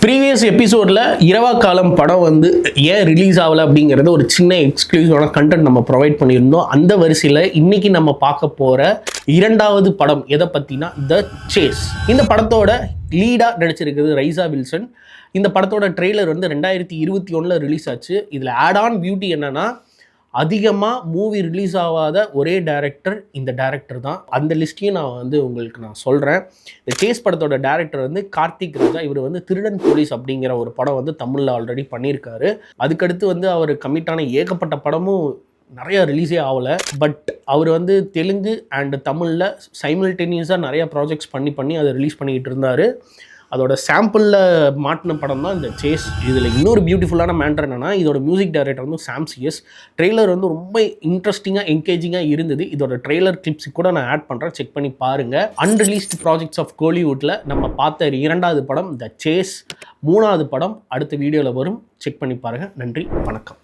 Previous எபிசோடில் இரவா காலம் படம் வந்து ஏன் ரிலீஸ் ஆகலை அப்படிங்கிறது ஒரு சின்ன எக்ஸ்க்ளூசிவான கண்டென்ட் நம்ம ப்ரொவைட் பண்ணியிருந்தோம். அந்த வரிசையில் இன்னைக்கு நம்ம பார்க்க போகிற இரண்டாவது படம் எதை பற்றினா த சேஸ். இந்த படத்தோட லீடாக நடிச்சிருக்கிறது ரைசா வில்சன். இந்த படத்தோட ட்ரெய்லர் வந்து 2021 ரிலீஸ் ஆச்சு. இதில் ஆட் ஆன் பியூட்டி என்னன்னா, அதிகமாக மூவி ரிலீஸ் ஆகாத ஒரே டேரக்டர் இந்த டேரக்டர் தான். அந்த லிஸ்ட்டையும் நான் உங்களுக்கு சொல்கிறேன். இந்த சேஸ் படத்தோட டேரக்டர் வந்து கார்த்திக் ராஜா. இவர் வந்து திருடன் போலீஸ் அப்படிங்கிற ஒரு படம் வந்து தமிழில் ஆல்ரெடி பண்ணியிருக்காரு. அதுக்கடுத்து வந்து அவர் கமிட்டான ஏகப்பட்ட படமும் நிறையா ரிலீஸே ஆகலை. பட் அவர் வந்து தெலுங்கு அண்ட் தமிழில் சைமல்டேனியஸாக நிறையா ப்ராஜெக்ட்ஸ் பண்ணி அதை ரிலீஸ் பண்ணிக்கிட்டு இருந்தார். அதோட சாம்பிளில் மாட்டின படம் தான் இந்த சேஸ். இதில் இன்னொரு பியூட்டிஃபுல்லான மேட்டர் என்னென்னா, இதோட மியூசிக் டைரக்டர் வந்து சாம் சிஎஸ். ட்ரெய்லர் வந்து ரொம்ப இன்ட்ரெஸ்டிங்காக என்கேஜிங்காக இருந்தது. இதோட ட்ரெய்லர் கிளிப்ஸ் கூட நான் ஆட் பண்ணுறேன், செக் பண்ணி பாருங்கள். அன்ரிலீஸ்டு ப்ராஜெக்ட்ஸ் ஆஃப் கோலிவுட்டில் நம்ம பார்த்த இரண்டாவது படம் த சேஸ். மூணாவது படம் அடுத்த வீடியோவில் வரும், செக் பண்ணி பாருங்கள். நன்றி, வணக்கம்.